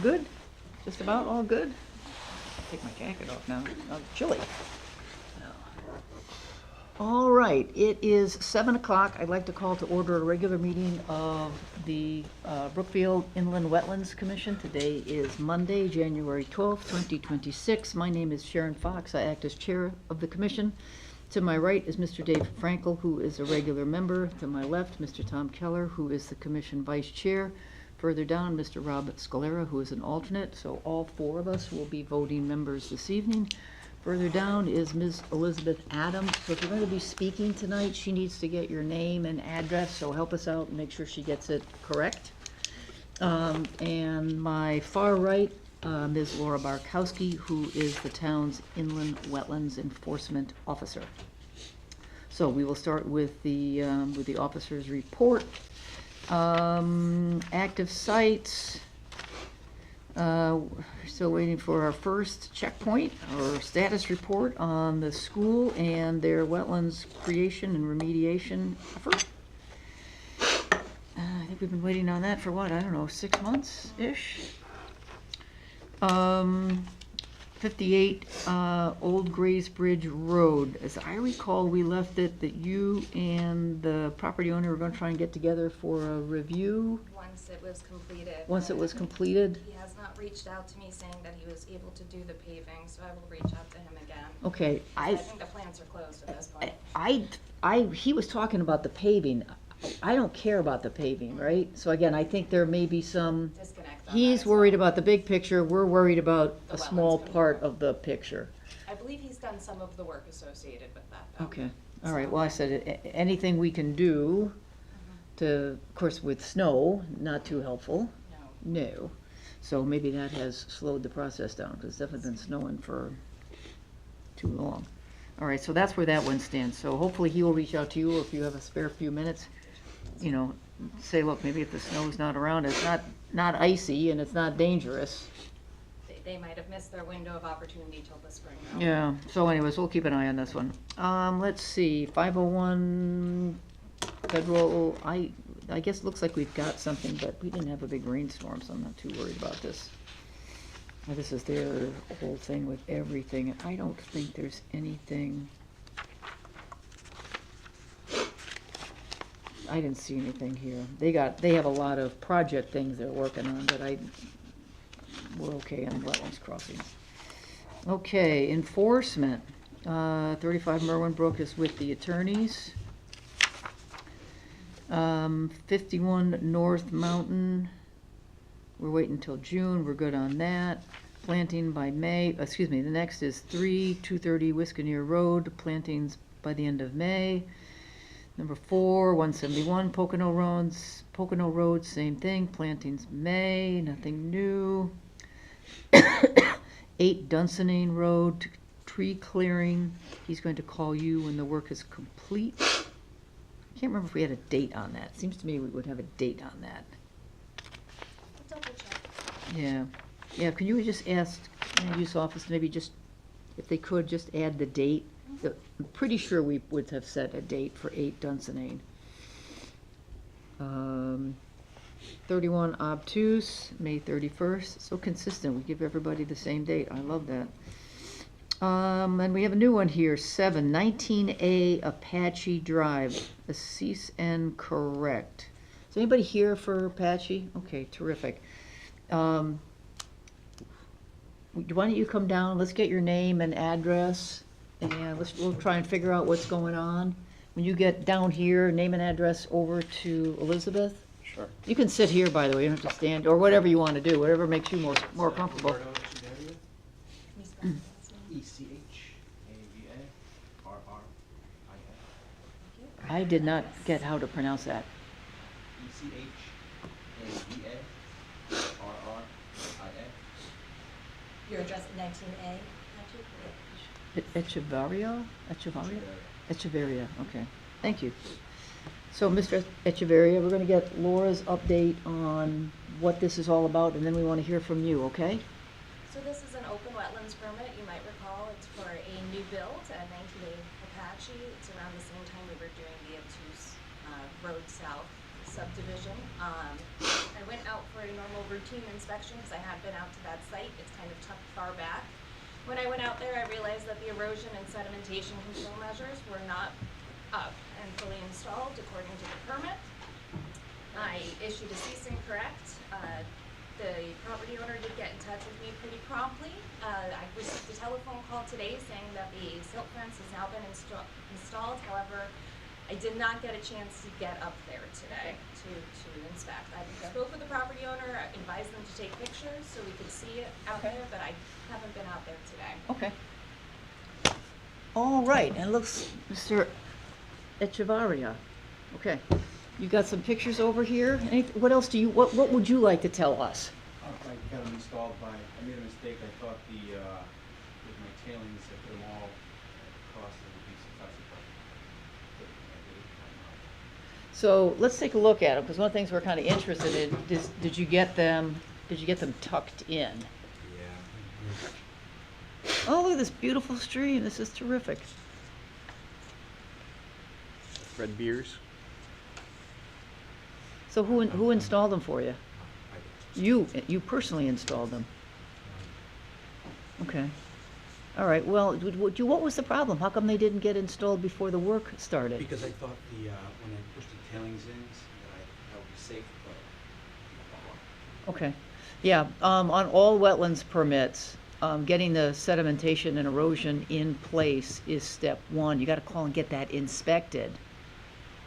good? Just about all good? Take my jacket off now. Oh, chilly. All right, it is 7 o'clock. I'd like to call to order a regular meeting of the Brookfield Inland Wetlands Commission. Today is Monday, January 12th, 2026. My name is Sharon Fox. I act as chair of the commission. To my right is Mr. Dave Frankel, who is a regular member. To my left, Mr. Tom Keller, who is the commission vice chair. Further down, Mr. Rob Scalera, who is an alternate. So all four of us will be voting members this evening. Further down is Ms. Elizabeth Adams. So if you're going to be speaking tonight, she needs to get your name and address, so help us out and make sure she gets it correct. And my far right, Ms. Laura Barkowski, who is the town's Inland Wetlands Enforcement Officer. So we will start with the officer's report. Active sites. Still waiting for our first checkpoint or status report on the school and their wetlands creation and remediation effort. I think we've been waiting on that for what, I don't know, 6 months-ish? 58 Old Grays Bridge Road. As I recall, we left it that you and the property owner were going to try and get together for a review. Once it was completed. Once it was completed? He has not reached out to me saying that he was able to do the paving, so I will reach out to him again. Okay. I think the plans are closed at this point. He was talking about the paving. I don't care about the paving, right? So again, I think there may be some Disconnect on he's that, worried so. about the big picture, we're worried about The a small wetlands part of the picture. I believe he's done some of the work associated with that, though. Okay, all right, well, I said, anything we can do to, of course, with snow, not too helpful. No. No. So maybe that has slowed the process down, because it's definitely been snowing for too long. All right, so that's where that one stands. So hopefully he will reach out to you if you have a spare few minutes. You know, say, look, maybe if the snow's not around, it's not icy and it's not dangerous. They might have missed their window of opportunity till the spring, though. Yeah, so anyways, we'll keep an eye on this one. Let's see, 501 federal, I guess it looks like we've got something, but we didn't have a big rainstorm, so I'm not too worried about this. Well, this is their whole thing with everything. I don't think there's anything. I didn't see anything here. They have a lot of project things they're working on, but we're okay on wetlands crossings. Okay, enforcement. 35 Merwin Brook is with the attorneys. 51 North Mountain, we're waiting until June, we're good on that. Planting by May, the next is 230 Wisconsin Road, plantings by the end of May. Number 4, 171 Pocono Road, same thing, plantings May, nothing new. 8 Dunsinane Road, tree clearing. He's going to call you when the work is complete. I can't remember if we had a date on that. Seems to me we would have a date on that. Double check. Yeah, can you just ask the use office to maybe just, if they could, just add the date? I'm pretty sure we would have set a date for 8 Dunsinane. 31 Obtuse, May 31st. So consistent. We give everybody the same date. I love that. And we have a new one here, 19A Apache Drive, a cease and correct. Is anybody here for Apache? Okay, terrific. Why don't you come down? Let's get your name and address, and we'll try and figure out what's going on. When you get down here, name and address over to Elizabeth. Sure. You can sit here, by the way. You don't have to stand, or whatever you want to do, whatever makes you more comfortable. ECHAVARRIA. I did not get how to pronounce that. ECHAVARRIA. Your address at 19A, Echevarria? Echevarria, okay. Thank you. So, Mr. Echevarria, we're going to get Laura's update on what this is all about, and then we want to hear from you, okay? So this is an open wetlands permit. You might recall it's for a new build at 19A Apache. It's around the same time we were doing the Obtuse Road South subdivision. I went out for a normal routine inspection because I had been out to that site. It's kind of tucked far back. When I went out there, I realized that the erosion and sedimentation control measures were not up and fully installed according to the permit. I issued a cease and correct. The property owner did get in touch with me pretty promptly. I received a telephone call today saying that the silt fence has now been installed. However, I did not get a chance to get up there today to inspect. I spoke with the property owner, I advised them to take pictures so we could see it out Okay. there, but I haven't been out there today. Okay. All right, and looks, Mr. Echevarria. Okay, you got some pictures over here. What else do you, what would you like to tell us? I got them installed by, I made a mistake, I thought with my tailings, I put them all across as a piece of classified. So let's take a look at them, because one of the things we're kind of interested in is, did you get them tucked in? Yeah. Oh, look at this beautiful stream. This is terrific. Red beers. So who installed them for you? You personally installed them. Okay. All right. Well, what was the problem? How come they didn't get installed before the work started? Because I thought when I pushed the tailings in, that would be safe, but. Okay. Yeah. On all wetlands permits, getting the sedimentation and erosion in place is step one. You got to call and get that inspected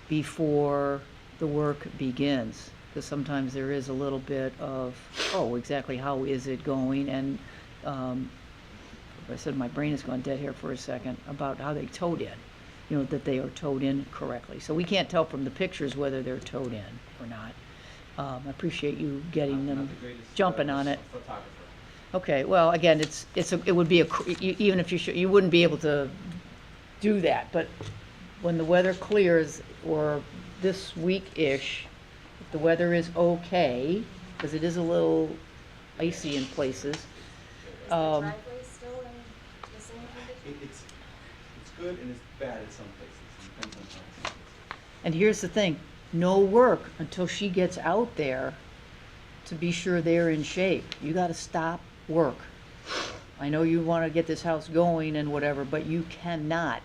before the work begins, because sometimes there is a little bit of, oh, exactly how is it going? And I said my brain has gone dead here for a second about how they towed in, that they are towed in correctly. So we can't tell from the pictures whether they're towed in or not. I appreciate you getting Not them, the greatest, jumping on it. photographer. Okay, well, again, it would be even if you wouldn't be able to do that, but when the weather clears, or this week-ish, if the weather is okay, because it is a little icy in places. Is the driveway still in the same condition? It's good and it's bad at some places, it depends on how it's. And here's the thing, no work until she gets out there to be sure they're in shape. You gotta stop work. I know you wanna get this house going and whatever, but you cannot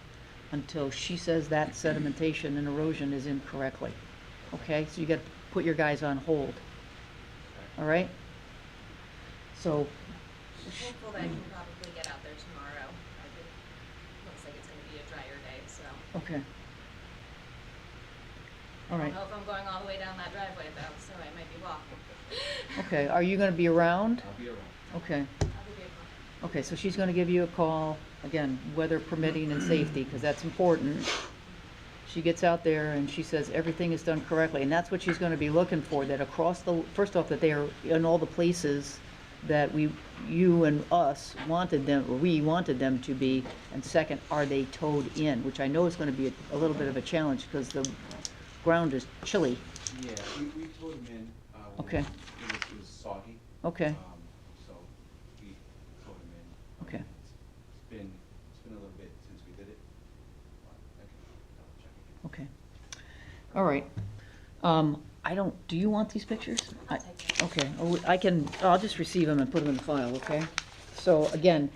until she says that sedimentation and erosion is in correctly. Okay, so you gotta put your guys on hold. All right? So, I'm hopeful that I can probably get out there tomorrow. Looks like it's gonna be a drier day, so. okay. All I right, don't know if I'm going all the way down that driveway though, so I might be walking. okay, are you gonna be around? I'll be around. Okay. I'll give you a call. Okay, so she's gonna give you a call, again, weather permitting and safety, because that's important. She gets out there and she says everything is done correctly, and that's what she's gonna be looking for, that across first off, that they are in all the places that you and us wanted them, or we wanted them to be, and second, are they towed in, which I know is gonna be a little bit of a challenge, because the ground is chilly. Yeah, we towed them in, Okay. it was soggy. Okay, So we towed them in. okay. It's been a little bit since we did it. But I can double check again. Okay. All right. Do you want these pictures? I'll take them. Okay, I'll just receive them and put them in the file, okay? So again,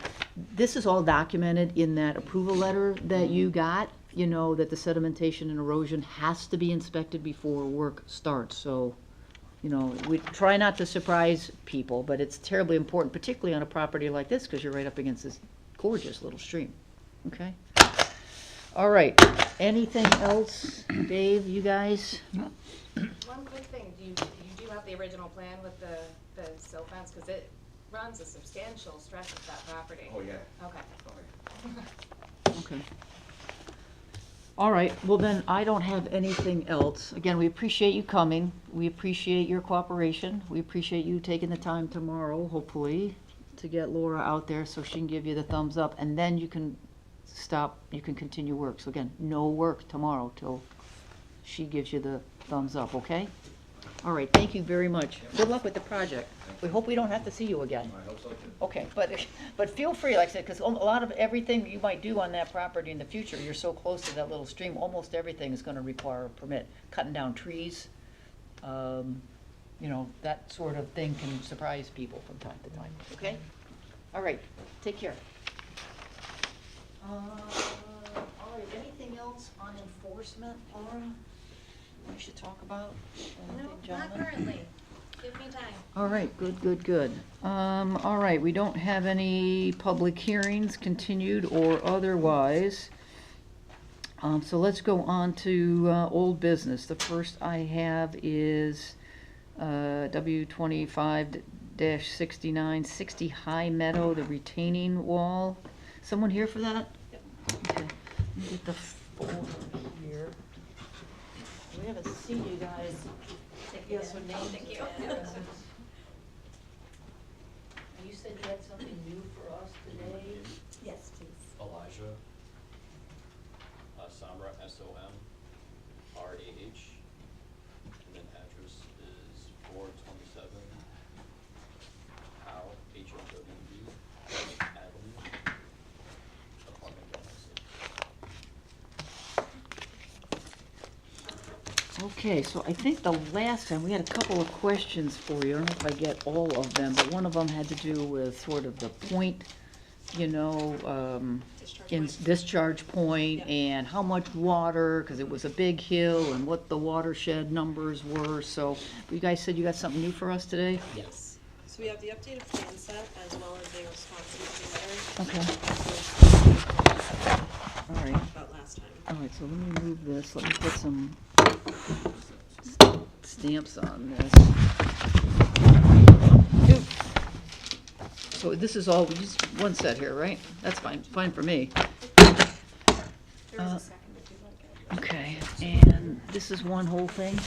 this is all documented in that approval letter that you got, that the sedimentation and erosion has to be inspected before work starts. So, we try not to surprise people, but it's terribly important, particularly on a property like this, because you're right up against this gorgeous little stream, okay? All right, anything else, Dave, you guys? One quick thing, you do have the original plan with the silt fence, because it runs a substantial stretch of that property. Oh, yeah. Okay. Oh, yeah. Okay. All right, well then, I don't have anything else. Again, we appreciate you coming. We appreciate your cooperation. We appreciate you taking the time tomorrow, hopefully, to get Laura out there so she can give you the thumbs up, and then you can continue work. So again, no work tomorrow till she gives you the thumbs up, okay? All right, thank you very much. Good luck with the project. We hope we don't have to see you again. I hope so too. Okay, but feel free, like I said, because a lot of everything you might do on that property in the future, you're so close to that little stream, almost everything is gonna require a permit. Cutting down trees, You know, that sort of thing can surprise people from time to time, okay? All right, take care. All right, anything else on enforcement, Laura, we should talk about? No, Anything, not gentlemen? currently. Give me time. All right, good. All right, we don't have any public hearings continued or otherwise. So let's go on to old business. The first I have is W 25-69, 60 High Meadow, the retaining wall. Someone here for that? Okay, let me get the folder here. We haven't seen you guys. Yes, with names. Thank you. And you said you had something new for us today? Yes, please. Elijah, Samra, SOMRAH, and then address is 427 Howe, HOWE, Avenue, apartment 106. Okay, so I think the last time, we had a couple of questions for you. I don't know if I get all of them, but one of them had to do with sort of the point, you know, discharge point and how much water, because it was a big hill, and what the watershed numbers were. So you guys said you got something new for us today? Yes. So we have the updated plan set as well as a response to the letter. Okay, all right. About last time. All right, so let me move this, let me put some stamps on this. Oop. So this is all, just one set here, right? That's fine for me. There was a second if you'd like it. Okay, and this is one whole thing?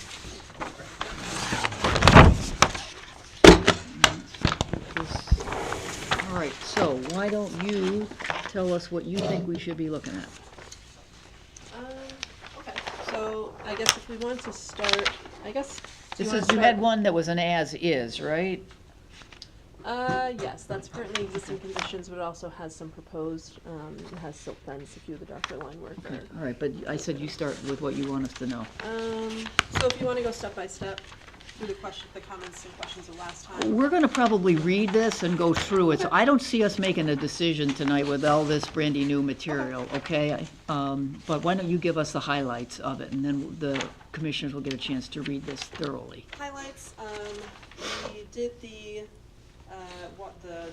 All right, so why don't you tell us what you think we should be looking at? Okay, so I guess if we want to start, I guess. do This wanna is, you start- had one that was an as-is, right? Yes, that's currently existing conditions, but it also has some proposed, it has silt fence, a few of the darker line work Okay, there. all right, but I said you start with what you want us to know. So if you wanna go step by step through the comments and questions of last time. We're gonna probably read this and go through it, so I don't see us making a decision tonight with all this brandy new material, okay? But why don't you give us the highlights of it, and then the commissioners will get a chance to read this thoroughly. Highlights, we did the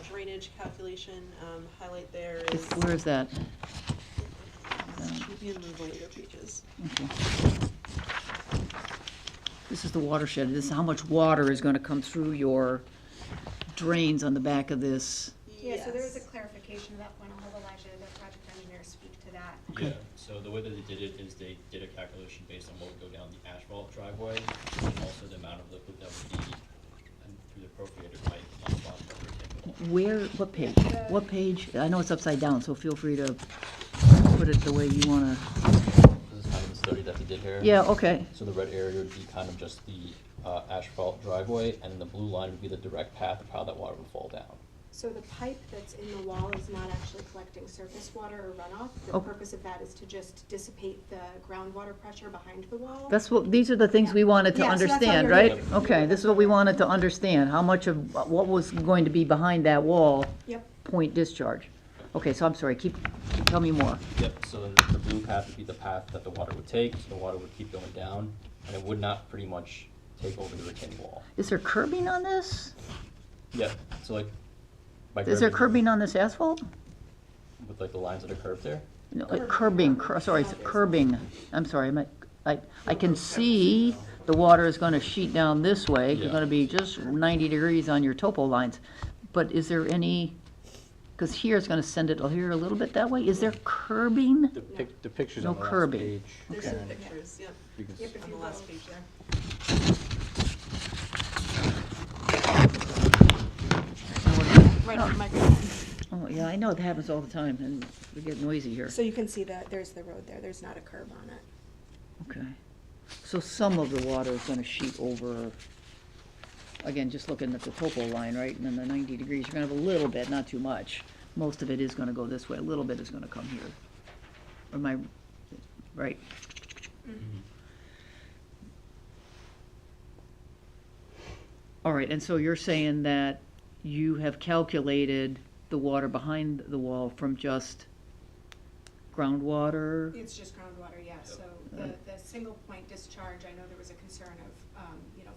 drainage calculation, highlight there is. Where is that? Should be in the later pages. Okay. This is the watershed, this is how much water is gonna come through your drains on the back of this. Yeah, so there was a Yes. clarification of that point. I'll have Elijah, the project engineer, speak to that. Okay. Yeah, so the way that they did it is they did a calculation based on what would go down the asphalt driveway, and also the amount of liquid that would be through the perforated pipe on the bottom of the retaining wall. Where, what page? What page? I know it's upside down, so feel free to put it the way you wanna. This is kind of the study that they did here. Yeah, okay. So the red area would be kind of just the asphalt driveway, and then the blue line would be the direct path of how that water would fall down. So the pipe that's in the wall is not actually collecting surface water or runoff. The Oh. purpose of that is to just dissipate the groundwater pressure behind the wall. That's what, these are the things we wanted to Yeah, so that's all understand, you're right? doing. Okay, this is what we wanted to understand, how much of, what was going to be behind that wall, Yep. point discharge. Okay, so I'm sorry, tell me more. Yep, so then the blue path would be the path that the water would take, so the water would keep going down, and it would not pretty much take over the retaining wall. Is there curbing on this? Yeah, so like, by Is there curbing on this asphalt? with like the lines that are curved there? No, curbing, sorry, it's curbing. I'm sorry, I can see the water is gonna sheet down this way. It's Yeah. gonna be just 90 degrees on your topo lines. But is there any, because here it's gonna send it here a little bit that way. Is there curbing? The pictures No on the last curbing. page. There's some pictures, yep, You can Yep, if on you the last go. page there. Right on the microphone. Oh, yeah, I know it happens all the time, and we get noisy here. So you can see that there's the road there. There's not a curb on it. Okay. So some of the water is gonna sheet over, again, just looking at the topo line, right? And then the 90 degrees, you're gonna have a little bit, not too much. Most of it is gonna go this way, a little bit is gonna come here. Am I, right? All right, and so you're saying that you have calculated the water behind the wall from just groundwater? It's just groundwater, yeah, so the single point discharge, I know there was a concern of,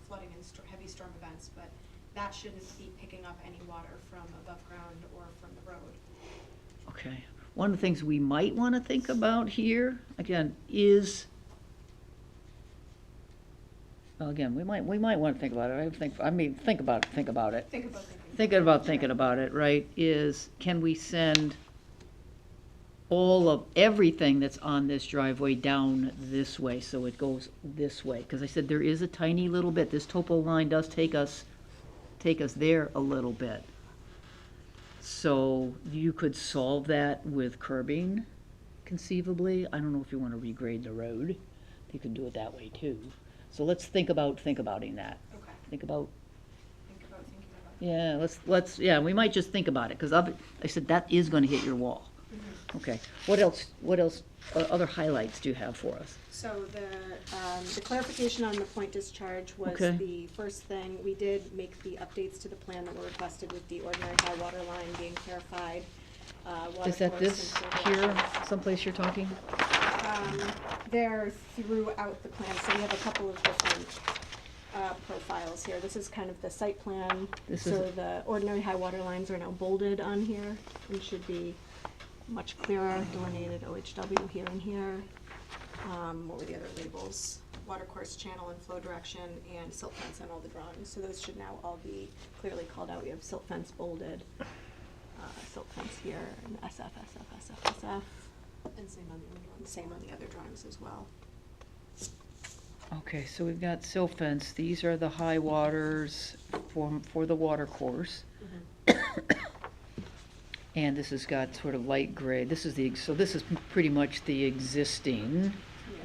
flooding and heavy storm events, but that shouldn't be picking up any water from above ground or from the road. Okay. One of the things we might want to think about here, again, is, well, again, we might want to think about it. Think about it. Think about Thinking about it, right, is can we send all of everything that's on this driveway down this way, so it goes this way? Because I said there is a tiny little bit, this topo line does take us there a little bit. So you could solve that with curbing conceivably. I don't know if you want to regrade the road. You could do it that way too. So let's think about thinking that. Okay, Think about, thinking about. yeah, yeah, we might just think about it, because I said that is going to hit your wall. Okay, what else, other highlights do you have for us? So the clarification on the point discharge was Okay. the first thing. We did make the updates to the plan that were requested with the ordinary high water line being clarified. Is that this here, someplace you're talking? They're throughout the plan, so we have a couple of different profiles here. This is kind of the site plan. This So is- the ordinary high water lines are now bolded on here and should be much clearer, delineated OHW here and here. What were the other labels? Water course, channel and flow direction, and silt fence on all the drawings. So those should now all be clearly called out. We have silt fence bolded, silt fence here, and SF, SF, SF, SF. And same on the other ones. Same on the other drawings as well. Okay, so we've got silt fence, these are the high waters for the water course. And this has got sort of light gray, so this is pretty much the existing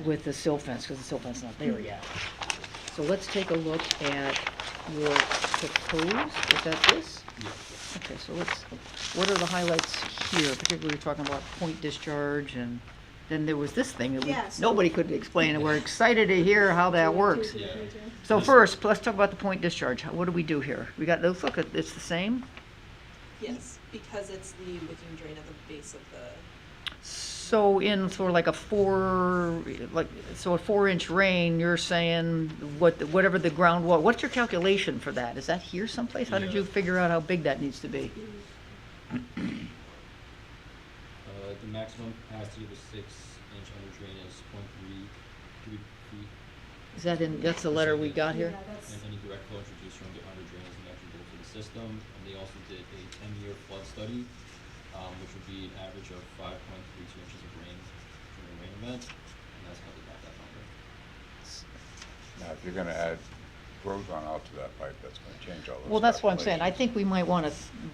with the silt fence, because the silt fence is not there yet. So let's take a look at your proposed, is that this? Okay, so what are the highlights here, particularly we're talking about point discharge, and then there was this thing that Yeah, so- nobody could explain, and we're excited to hear how that works. Yeah. So first, let's talk about the point discharge. What do we do here? We got, let's look at, it's the same? Yes, because it's the wicking drain at the base of the, So in sort of like a 4-inch rain, you're saying whatever the groundwater, what's your calculation for that? Is that here someplace? How did Yeah. you figure out how big that needs to be? The maximum capacity of a 6-inch under drain is 0.3 cubic feet. Is that that's the letter we got here? Yeah, that's, And any direct flow introduced from the under drain is negligible to the system. And they also did a 10-year flood study, which would be an average of 5.32 inches of rain during a rain event, and that's how they got that number. Now, if you're gonna add road run out to that pipe, that's gonna change all those. Well, that's what I'm saying. I calculations. think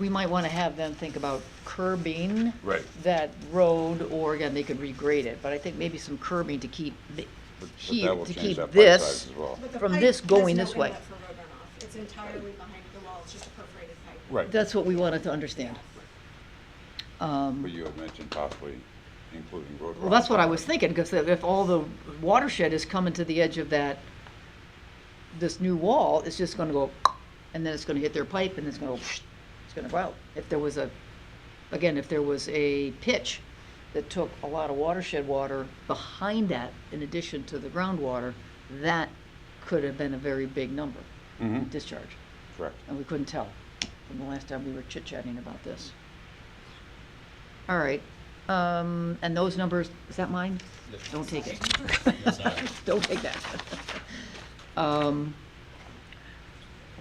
we might want to have them think about curbing Right. that road, or again, they could regrade it, but I think maybe some curbing to keep But here, that will to change keep that pipe this. size as well. but the From pipe this has going no this way. inlet for road runoff. It's entirely behind the wall. It's just a perforated pipe. Right, That's what we wanted to understand. but you had mentioned possibly including road run. Well, that's what I was thinking, because if all the watershed is coming to the edge of this new wall, it's just gonna go, and then it's gonna hit their pipe, and it's gonna go, it's gonna go out. If there was a pitch that took a lot of watershed water behind that, in addition to the groundwater, that could have been a very big number, Mhm. discharge, Correct. and we couldn't tell from the last time we were chit-chatting about this. All right, and those numbers, is that mine? Yep. Don't take it. Yes, sir. Don't take that.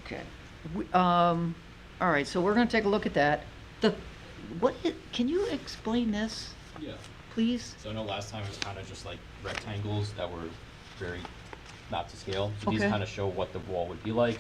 Okay. All right, so we're gonna take a look at that. Can you explain this, Yeah. please? So I know last time it was kind of just like rectangles that were very not to scale. So these Okay. kind of show what the wall would be like.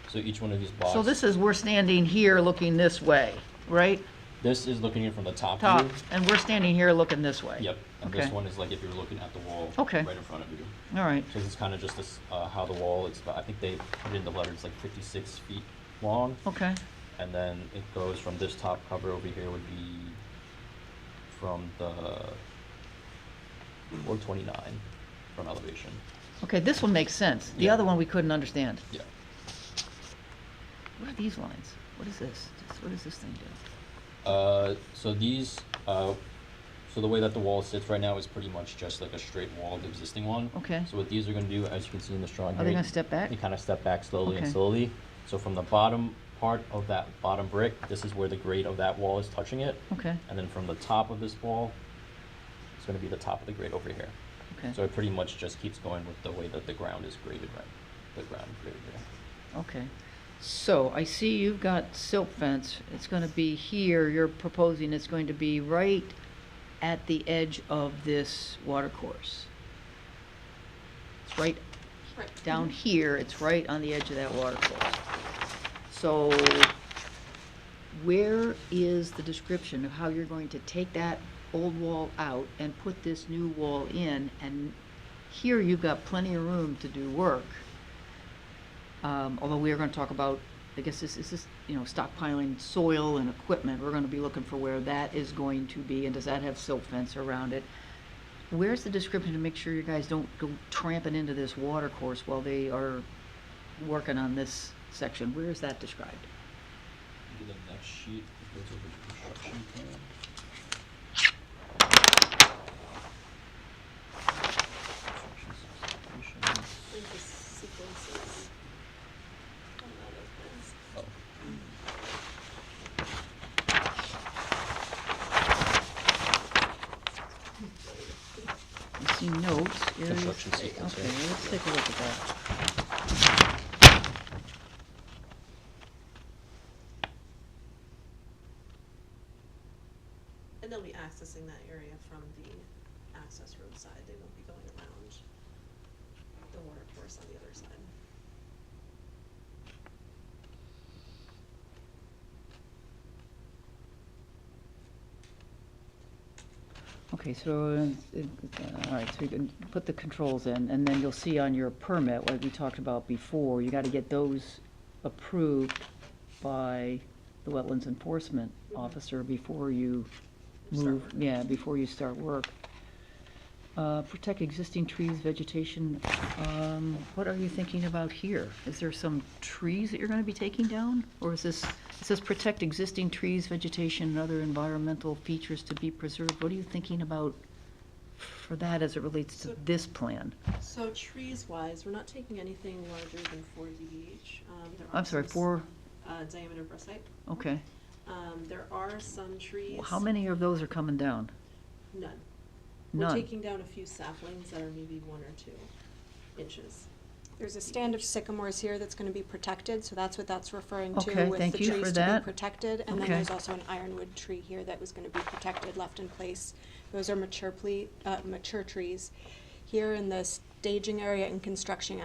So each one of these blocks. So this is, we're standing here looking this way, right? This is looking in from the top Top, view. and we're standing here looking this way. Yep. And this Okay. one is like if you're looking at the wall Okay. right in front of you. All right, So this is kind of just this, how the wall, I think they put in the letter, it's like 56 feet long. okay. And then it goes from this top cover over here would be from the 429 from elevation. Okay, this one makes sense. The Yeah. other one we couldn't understand. Yeah. What are these lines? What is this? What does this thing do? So these, so the way that the wall sits right now is pretty much just like a straight wall, the existing one. Okay. So what these are gonna do, as you can see in the drawing Are here, they gonna step back? They kind of step back slowly and Okay. slowly. So from the bottom part of that bottom brick, this is where the grade of that wall is touching it. Okay, And then from the top of this wall, it's gonna be the top of the grade over here. okay, So it pretty much just keeps going with the way that the ground is graded, right? The ground graded, yeah. okay. So I see you've got silt fence. It's gonna be here. You're proposing it's going to be right at the edge of this water course. It's right Right. down here. It's right on the edge of that water course. So where is the description of how you're going to take that old wall out and put this new wall in? And here you've got plenty of room to do work. Although we are gonna talk about, I guess this is, you know, stockpiling soil and equipment. We're gonna be looking for where that is going to be, and does that have silt fence around it? Where's the description to make sure you guys don't go tramping into this water course while they are working on this section? Where is that described? Maybe the next sheet goes over to construction plan. Construction specifications. I think the sequences on the other plans. Oh. I see notes. areas- Construction sequence, Okay, yeah. let's take a look at that. And they'll be accessing that area from the access road side. They won't be going around the water course on the other side. Okay, so, all right, so you can put the controls in, and then you'll see on your permit, like we talked about before, you gotta get those approved by the wetlands enforcement officer before you Start move, work. yeah, before you start work. Protect existing trees, vegetation, what are you thinking about here? Is there some trees that you're gonna be taking down? Or is this, it says protect existing trees, vegetation, and other environmental features to be preserved. What are you thinking about for that as it relates to So- this plan? So trees-wise, we're not taking anything larger than 4 DBH. There are I'm sorry, some 4, diameter brusite. okay. There are some trees. How many of those are coming down? None. None. We're taking down a few saplings that are maybe 1 or 2 inches. There's a stand of sycamores here that's gonna be protected, so that's what that's referring to, Okay, with thank the you for trees to that. be protected. And then Okay. there's also an ironwood tree here that was gonna be protected, left in place. Those are mature trees. Here in the staging area and construction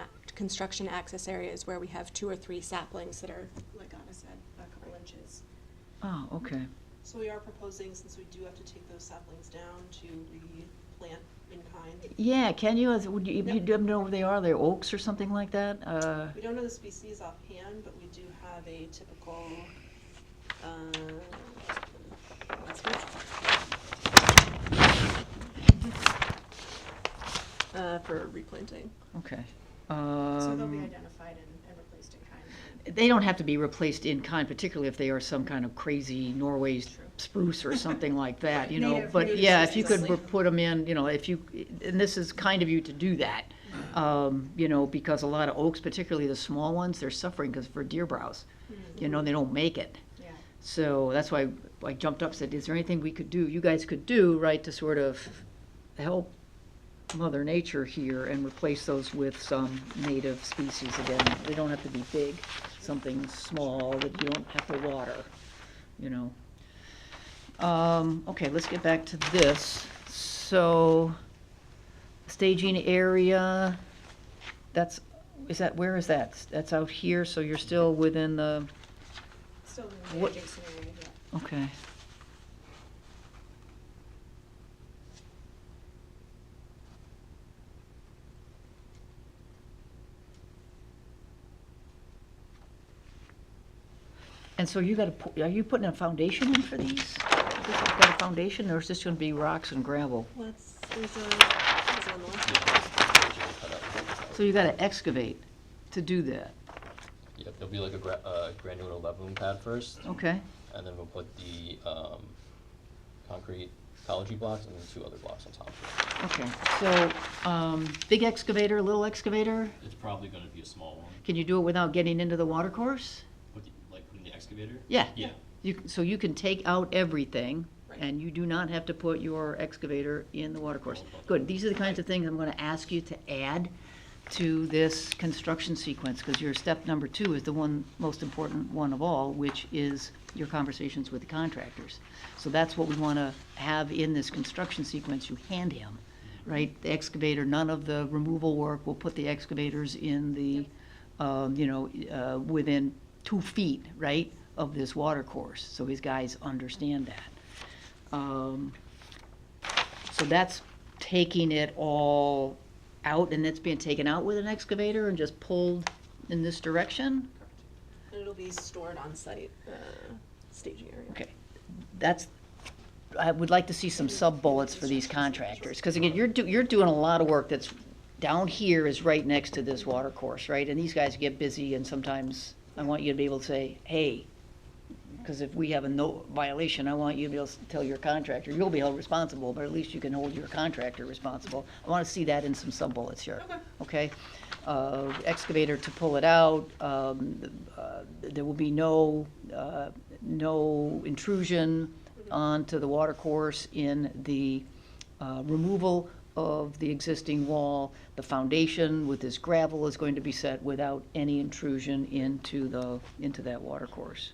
access area is where we have 2 or 3 saplings that are, like Anna said, a couple inches. Oh, okay. So we are proposing, since we do have to take those saplings down, to replant in kind. Yeah, can you, would you, Yep. you do know where they are? They're oaks or something like that? We don't know the species offhand, but we do have a typical, for replanting. Okay. So they'll be identified and replaced in kind. They don't have to be replaced in kind, particularly if they are some kind of crazy Norway spruce or something like that, you know. Native But yeah, if you could species. put them in, you know, if you, and this is kind of you to do that, you know, because a lot of oaks, particularly the small ones, they're suffering because for deer browse, you know, they don't make it. Yeah. So that's why I jumped up and said, is there anything we could do, you guys could do, right, to sort of help Mother Nature here and replace those with some native species again? They don't have to be big, something small that you don't have to water, you know. Okay, let's get back to this. So, staging area, that's, where is that? That's out here, so you're still within the, Still in the What- adjacent area, yeah. okay. And so you gotta, are you putting a foundation in for these? Is this got a foundation, or is this gonna be rocks and gravel? There's on the left. So you gotta excavate to do that. Yep, there'll be like a granular leveling pad first, Okay, and then we'll put the concrete ecology blocks and then 2 other blocks on top of it. okay. So, big excavator, little excavator? It's probably gonna be a small one. Can you do it without getting into the water course? Putting the excavator? Yeah. Yeah. So you can take out everything, Right. and you do not have to put your excavator in the water course. Good, these are the kinds of things I'm gonna ask you to add to this construction sequence, because your step number 2 is the one, most important one of all, which is your conversations with the contractors. So that's what we wanna have in this construction sequence, you hand him, right? The excavator, none of the removal work, we'll put the excavators in the, within 2 feet, right, of this water course, so his guys understand that. So that's taking it all out, and it's being taken out with an excavator and just pulled in this direction? And it'll be stored on site, staging area. Okay, that's, I would like to see some sub-bullets for these contractors, because again, you're doing a lot of work that's, down here is right next to this water course, right? And these guys get busy, and sometimes I want you to be able to say, hey, because if we have a no violation, I want you to be able to tell your contractor, you'll be held responsible, but at least you can hold your contractor responsible. I want to see that in some sub-bullets here. Okay? Excavator to pull it out, there will be no intrusion onto the water course in the removal of the existing wall. The foundation with this gravel is going to be set without any intrusion into that water course.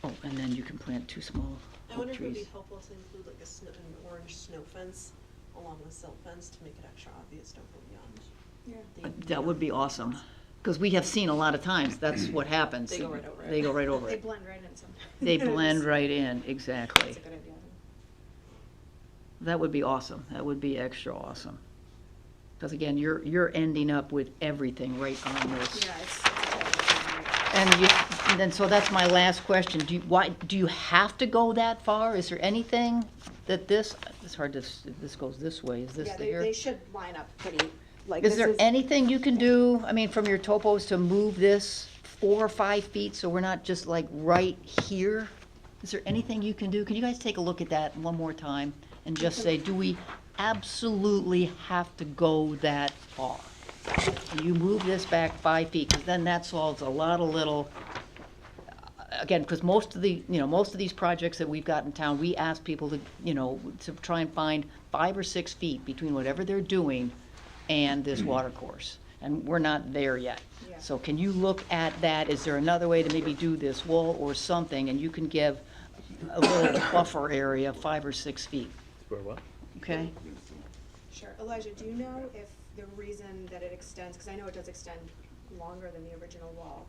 Oh, and then you can plant 2 small I wonder oak if it would be trees. helpful to include like an orange snow fence along with silt fence to make it extra obvious, don't go beyond. That would be awesome, because we have seen a lot of times, that's what happens. They go right over it. They go right over They it. blend right in sometimes. They blend right in, exactly. That's a good idea. That would be awesome. That would be extra awesome. Because again, you're ending up with everything right on this. Yeah, it's a good And then, so that's my last question. Do you have to go that far? Is there anything that it's hard to, if this goes this way, is this Yeah, the they here? should line up pretty, like Is this there is, anything you can do, I mean, from your topos to move this 4 or 5 feet so we're not just like right here? Is there anything you can do? Can you guys take a look at that one more time and just say, do we absolutely have to go that far? You move this back 5 feet, because then that solves a lot of little, again, because most of these projects that we've got in town, we ask people to, to try and find 5 or 6 feet between whatever they're doing and this water course. And we're not there yet. Yeah. So can you look at that? Is there another way to maybe do this wall or something, and you can give a little buffer area, 5 or 6 feet, For what? okay? sure. Elijah, do you know if the reason that it extends, because I know it does extend longer than the original wall,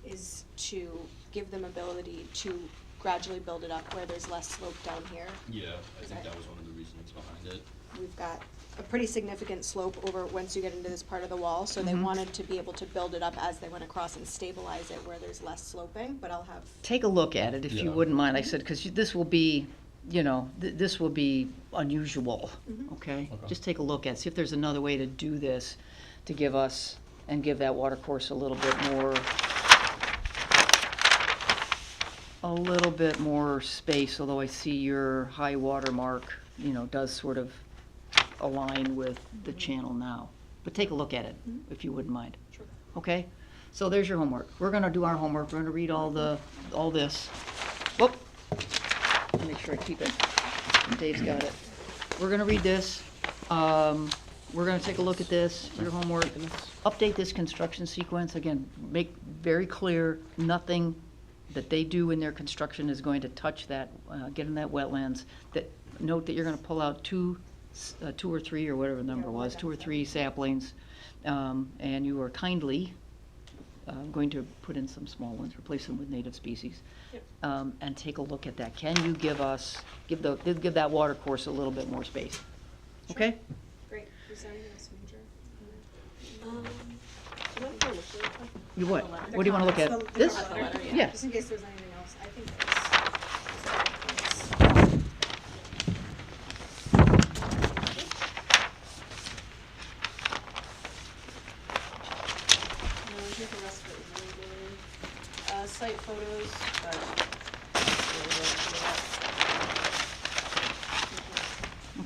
is to give them ability to gradually build it up where there's less slope down here? Yeah, I think Okay. that was one of the reasons behind it. We've got a pretty significant slope over once you get into this part of the wall, so they Mhm. wanted to be able to build it up as they went across and stabilize it where there's less sloping, but I'll have, Take a look at it if you Yeah. wouldn't mind. I said, because this will be, this will be unusual, Mhm. okay? Okay. Just take a look at, see if there's another way to do this, to give us, and give that water course a little bit more space, although I see your high water mark, does sort of align with the channel now. But take a look at it, if you wouldn't mind. Sure. Okay? So there's your homework. We're gonna do our homework. We're gonna read all this. Whoop. Make sure I keep it. Dave's got it. We're gonna read this. We're gonna take a look at this, your homework. Update this construction sequence. Again, make very clear, nothing that they do in their construction is going to touch that, get in that wetlands. Note that you're gonna pull out two or three, or whatever the number Yeah, was, we're 2 or done. 3 saplings. And you are kindly going to put in some small ones, replace them with native species. Yep. And take a look at that. Can you give that water course a little bit more space? Okay? great, is there anything else major? Do you mind if I look really quick? You what? The What do you wanna look at? comments, the This? cover letter. letter, Yeah. Just in case there's anything else, I think it's.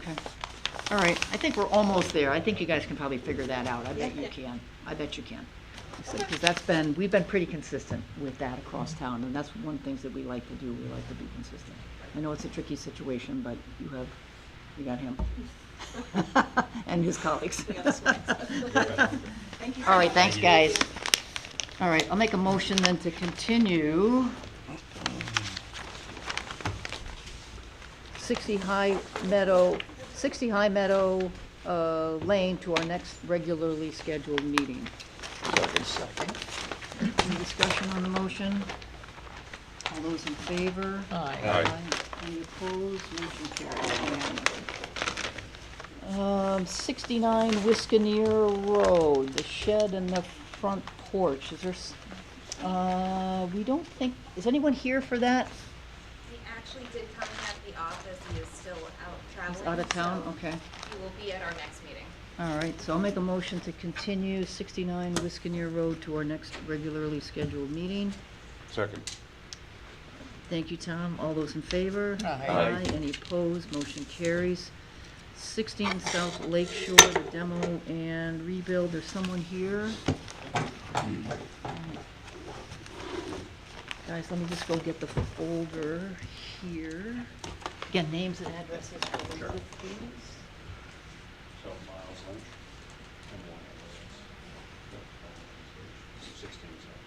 Okay. All right, I think we're almost there. I think you guys can probably figure that out. I bet you can. I bet you can. Because we've been pretty consistent with that across town, and that's one of the things that we like to do. We like to be consistent. I know it's a tricky situation, but you got him. And his colleagues. All right, thanks, guys. All right, I'll make a motion then to continue 60 High Meadow Lane to our next regularly scheduled meeting. Any discussion on the motion? All those in favor? Aye. Any opposed? Motion carries. 69 Wiscaneer Road, the shed and the front porch. Is there, we don't think, is anyone here for that? He actually did contact the office, he is still out traveling. He's out of town? so Okay. He will be at our next meeting. All right, so I'll make a motion to continue 69 Wiscaneer Road to our next regularly scheduled meeting. Second. Thank you, Tom. All those in favor? Aye. Any opposed? Motion carries. 16 South Lake Shore, the demo and rebuild. There's someone here. Guys, let me just go get the folder here. Again, names and addresses for Elizabeth, please. So Miles Lynch and one ambulance. 16 South.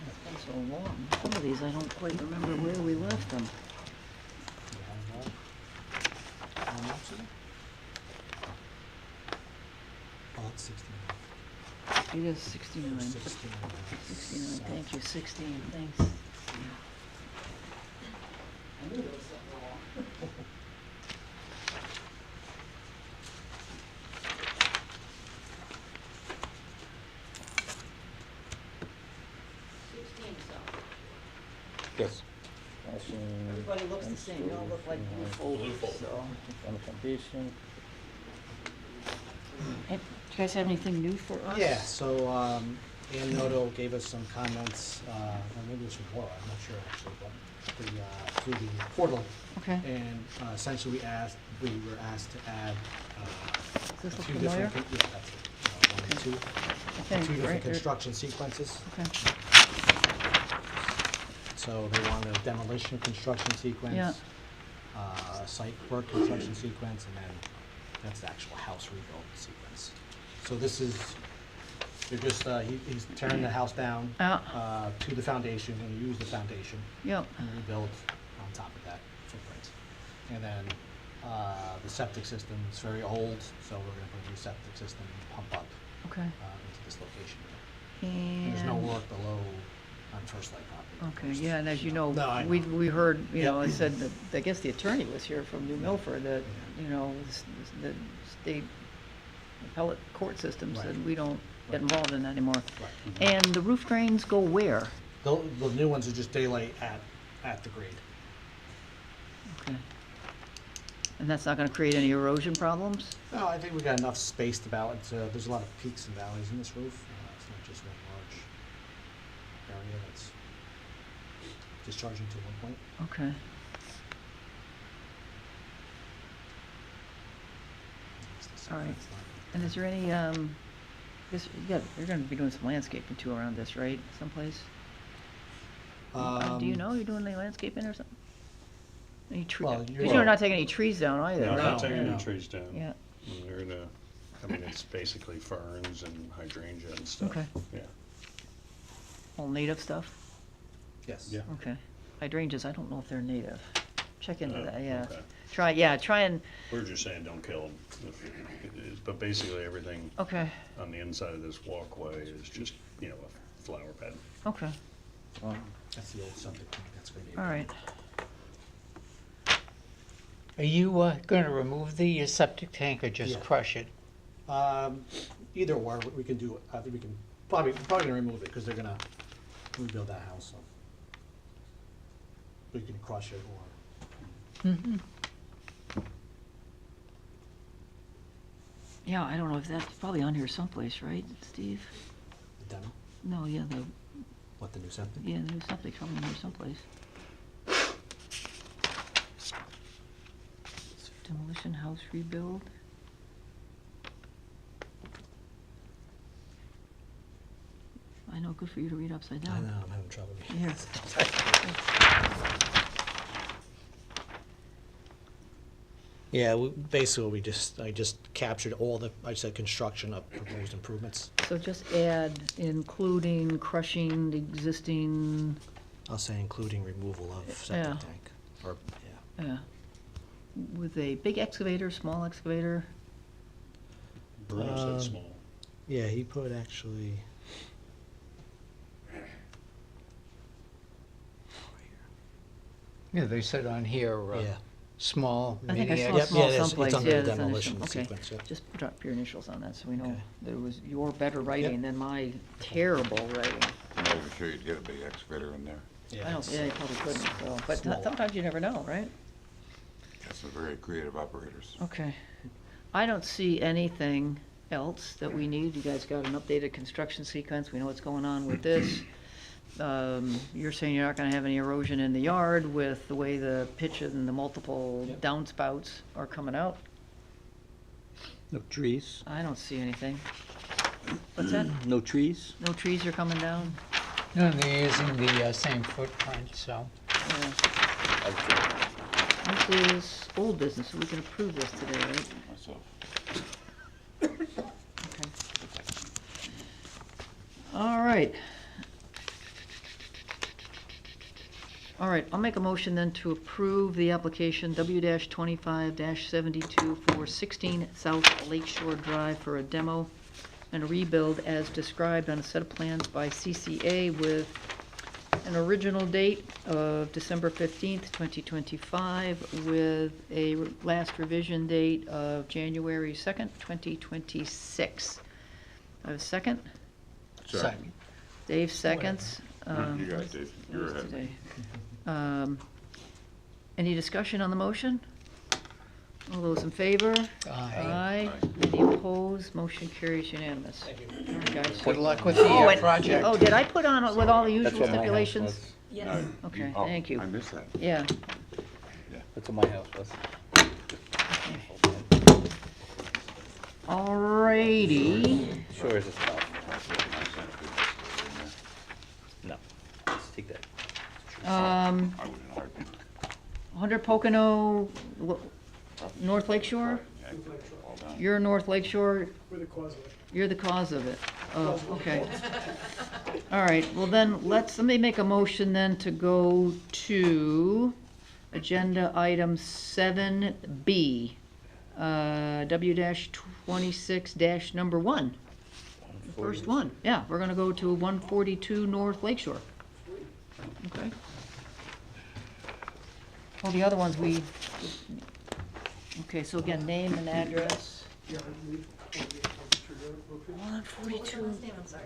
It's been so long. Some of these, I don't quite remember where we left them. Oh, it's 16. It is 69. 69, thank you, 16, thanks. I knew there was something wrong. Yes. Everybody looks the same, they all look like blue folders, so. And do you guys have anything new for us? Yeah, so Ann Noto gave us some comments, or maybe it was from Laura, I'm not sure actually, but through the portal. Okay. And essentially we were asked to add Does this a look few familiar? different, yeah, that's it, one and two. Okay, Two different right there. construction sequences. Okay, So they wanted a demolition construction sequence. Yeah. A site work construction sequence, and then that's the actual house rebuild sequence. So this is, they're just, he's tearing the house down to the foundation, and use the foundation yep, and rebuild on top of that footprint. And then the septic system is very old, so we're gonna put a new septic system and pump up okay. into this location here. And. There's no work below on First Light property. Okay, yeah, and as you know, No, I we know. heard, you know, I Yep. said that, I guess the attorney was here from New Milford, that, you know, the state appellate court system said Right. we don't get Right. involved in that anymore. Right. And the roof drains go where? The new ones are just daylight at the grade. Okay. And that's not gonna create any erosion problems? No, I think we got enough spaced about. There's a lot of peaks and valleys in this roof. It's not just one large area that's discharging to one point. Okay. It's the All right. it's not- And is there any, you're gonna be doing some landscaping too around this, right, someplace? Do you know, you're doing any landscaping or something? Any tree, Well, because you're- you're not taking any trees down either, No, right? not taking no. any trees down. Yeah, We're gonna, I mean, it's basically ferns and hydrangea and stuff. Okay. Yeah. all native stuff? Yes. Yeah. Okay. Hydrangeas, I don't know if they're native. Check into Oh, that, yeah. okay. Try and, We're just saying don't kill them. But basically everything okay, on the inside of this walkway is just, you know, a flower bed. okay, That's the old septic tank. That's going to be. all right. Are you gonna remove the septic tank or just Yeah. crush it? Either or, we can do. I think we can probably gonna remove it because they're gonna rebuild that house. So we can crush it or. Yeah, I don't know if that's probably on here someplace, right, Steve? The demo? No, yeah, What, the new septic? the new septic's probably on here someplace. Demolition house rebuild. I know, good for you to read upside I down. know, I'm having trouble. Yeah. Yeah, basically, I just captured I said construction of proposed improvements. So just add including crushing the existing, I'll say including removal of Yeah. septic tank, or, yeah. yeah, with a big excavator, small excavator. Bruno Um, said small. Yeah, he put actually. Yeah, they said on here, Yeah. small, I think I medium. saw Yep, small yeah, it's someplace, under yeah, the that's demolition initial, okay. sequence, yep. Just put up your initials on that, so we know Okay. that it was your better writing than my terrible writing. I'm not even sure you'd get a big excavator in there. I don't, yeah, you probably couldn't, so, but Small. sometimes you never know, right? That's a very creative operators. Okay. I don't see anything else that we need. You guys got an updated construction sequence. We know what's going on with this. You're saying you're not gonna have any erosion in the yard with the way the pitch and the multiple Yep. downspouts are coming out. No trees. I don't see anything. What's that? No trees? No trees are coming down? No, they're using the same footprint, so. Yeah. This is old business, so we can approve this today, right? Myself. Okay. All right. All right, I'll make a motion then to approve the application W-25-72 for 16 South Lakeshore Drive for a demo and a rebuild as described on a set of plans by CCA with an original date of December 15th, 2025, with a last revision date of January 2nd, 2026. I have a second? Second. Dave seconds. You got it, Dave. You're what's ahead. today? Any discussion on the motion? All those in favor? Aye. Any opposed? Motion carries unanimous. Thank you. All right, guys. Good luck with the Oh, and- project. Oh, did I put on with all the That's usual what my house stipulations? was. Yes. Okay, Oh, thank you. I missed that. Yeah. That's what my house was. Alrighty. Sure as it's about. No, let's take that. I would have hired you. 100 Pocono, North Lake Shore? Yeah, all done. You're North Lake Shore? We're the cause of it. You're the cause of it. Oh, okay. All right, well then, let me make a motion then to go to agenda item 7B, W-26 number 1. The first one, yeah, we're gonna go to 142 North Lake Shore. Okay. Well, the other ones okay, so again, name and address. 142. Last name, I'm sorry.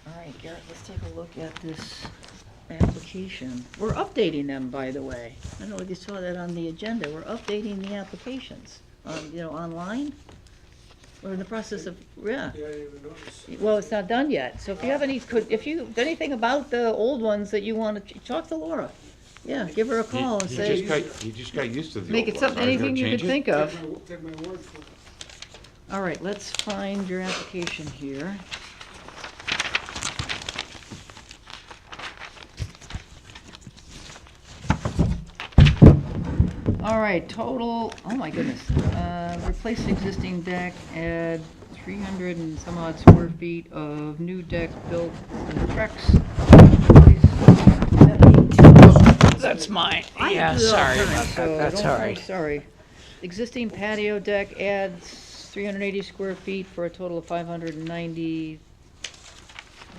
All right, Garrett, let's take a look at this application. We're updating them, by the way. I don't know if you saw that on the agenda. We're updating the applications, online. We're in the process of, yeah. Well, it's not done yet. So if you have anything about the old ones that you want to, talk to Laura. Yeah, give her a call and say, You just got used to the make old it ones. something, Are you gonna anything you change could it? think of. All right, let's find your application here. All right, total, oh my goodness, replace existing deck, add 300 and some odd square feet of new deck built with Trex. That's mine. I Yeah, do it all the sorry time, about so that. That's don't- all I'm right. Sorry. Existing patio deck adds 380 square feet for a total of 590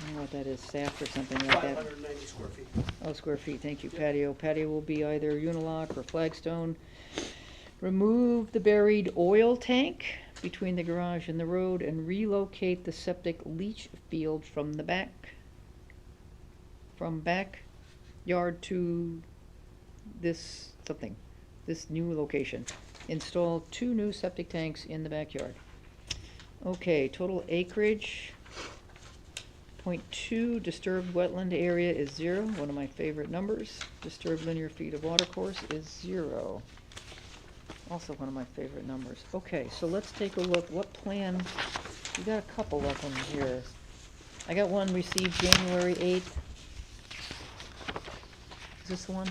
don't know what that is, SAF or something like that. 590 square feet. Oh, square feet, thank you. Patio. Patio will be either unilock or flagstone. Remove the buried oil tank between the garage and the road and relocate the septic leach field from the backyard to this new location. Install 2 new septic tanks in the backyard. Okay, total acreage. .2, disturbed wetland area is 0, one of my favorite numbers. Disturbed linear feet of watercourse is 0. Also one of my favorite numbers. Okay, so let's take a look. What plan? We got a couple of them here. I got one received January 8th. Is this the one?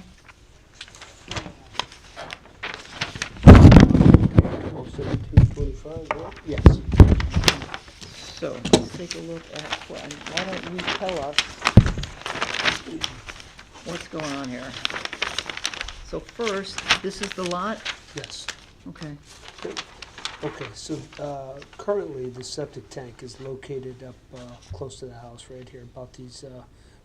1725, right? Yes. So, let's take a look at, why don't you tell us what's going on here? So first, this is the lot? Yes. Okay. Okay, so currently the septic tank is located up close to the house right here, about these,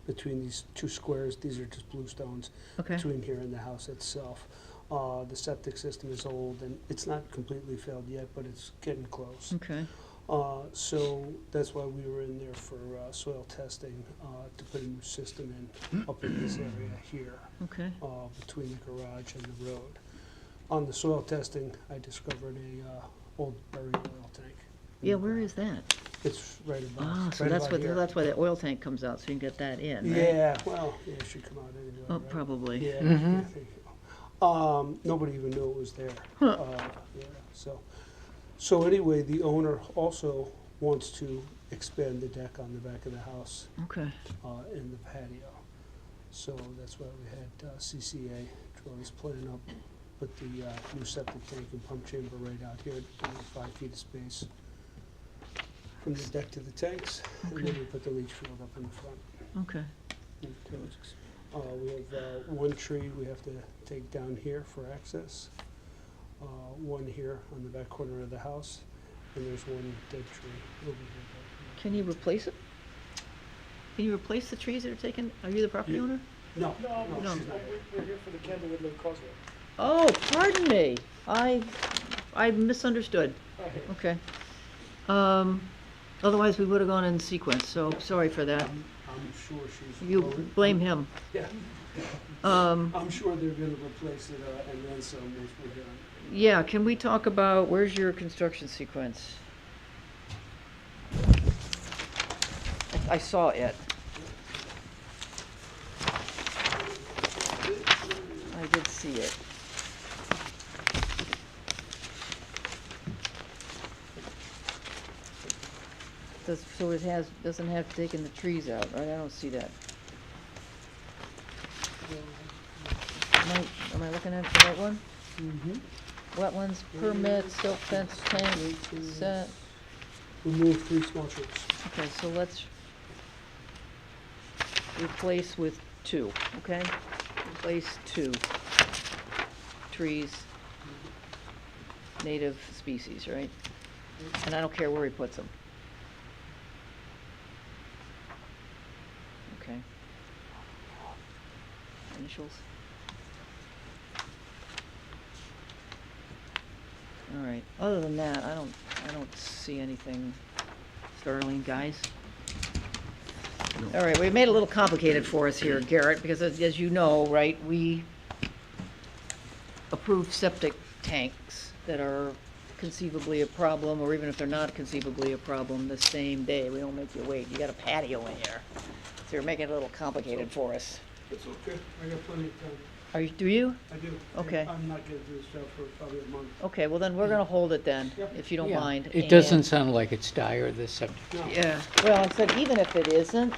between these 2 squares. These are just blue stones. Okay. Between here and the house itself. The septic system is old and it's not completely failed yet, but it's getting close. Okay. So that's why we were in there for soil testing to put a new system in up in this area here. Okay. Between the garage and the road. On the soil testing, I discovered a old buried oil tank. Yeah, where is that? It's right above. Ah, so right that's about what, here. that's why the oil tank comes out, so you can get that in, right? Yeah, well, yeah, it should come out anyway. Oh, right? probably. Yeah, Mhm. yeah, there you go. Nobody even knew it was there. Huh. Yeah, so anyway, the owner also wants to expand the deck on the back of the house Okay. in the patio. So that's why we had CCA draw this plan up, put the new septic tank and pump chamber right out here, 5 feet of space from the deck to the tanks, and then Okay. we put the leach field up in the front. Okay. We have 1 tree we have to take down here for access, 1 here on the back corner of the house, and there's 1 dead tree over here. Can you replace it? Can you replace the trees that are taken? Are you the property Yeah. owner? No, No. no, she's not. We're here for the Candlewood Causeway. Oh, pardon me. I misunderstood. Okay. Otherwise we would have gone in sequence, so sorry for that. I'm sure she's. You well, blame him. Yeah. Um, I'm sure they're gonna replace it, and then some once we're done. yeah, can we talk about, where's your construction sequence? I saw it. I did see it. So it doesn't have taken the trees out, right? I don't see that. Am I looking at the right one? Mm-hmm. Wetlands, permit, silt fence, tank, set. Remove 3 small trees. Okay, so let's replace with 2, okay? Replace 2 trees, native species, right? And I don't care where he puts them. Okay. Initials. All right, other than that, I don't see anything startling, guys. All right, we made it a little complicated for us here, Garrett, because as you know, right, we approve septic tanks that are conceivably a problem, or even if they're not conceivably a problem, the same day. We don't make you wait. You got a patio in here. So you're making it a little complicated for us. It's okay, I got plenty of time. Do you? I do. Okay. I'm not gonna do this job for probably a month. Okay, well then we're gonna hold it then, Yep. if you don't Yeah. mind. It And- doesn't sound like it's dire, this subject. No. Yeah, well, I said, even if it isn't,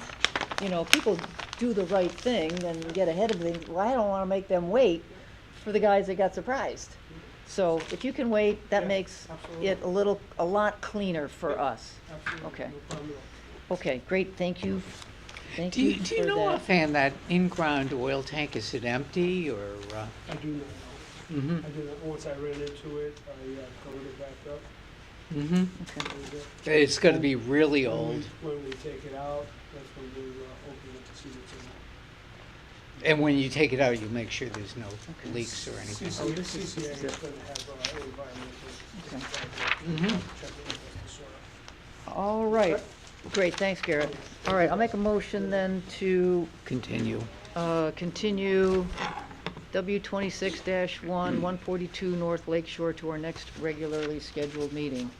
you know, people do the right thing and get ahead of things. Well, I don't wanna make them wait for the guys that got surprised. So if you can wait, that Yeah, makes absolutely. it a lot cleaner for us. Absolutely, Okay. no problem at all. Okay, great, thank you. Thank Do you you for know that. offhand that in-ground oil tank, is it empty or? I do not know. Mm-hmm, I do not, once I ran into it, I covered it back up. mm-hmm. Okay. And, It's gotta be really old. When we take it out, That's when we open it to see what's in it. And when you take it out, you make sure there's no leaks or anything. CCA this is is it. gonna have environmental. Okay. Check it with the soil. All right, great, thanks, Garrett. All right, I'll make a motion then to Continue. continue W 26-1, 142 North Lake Shore to our next regularly scheduled meeting.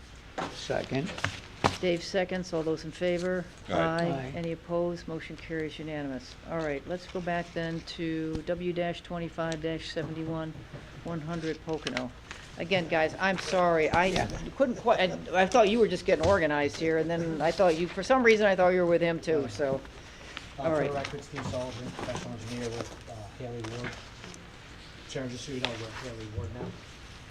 Second. Dave seconds, all those in favor? Aye. Aye. Any opposed? Motion carries unanimous. All right, let's go back then to W-25-71, 100 Pocono. Again, guys, I'm sorry, I couldn't quite, I thought you were just getting organized here, and then I thought you, for some reason, I thought you were with him too, so. All For right. the record, Steve Sullivan, professional engineer with Haley Ward. Sharon, just so you know, we're Haley Ward now.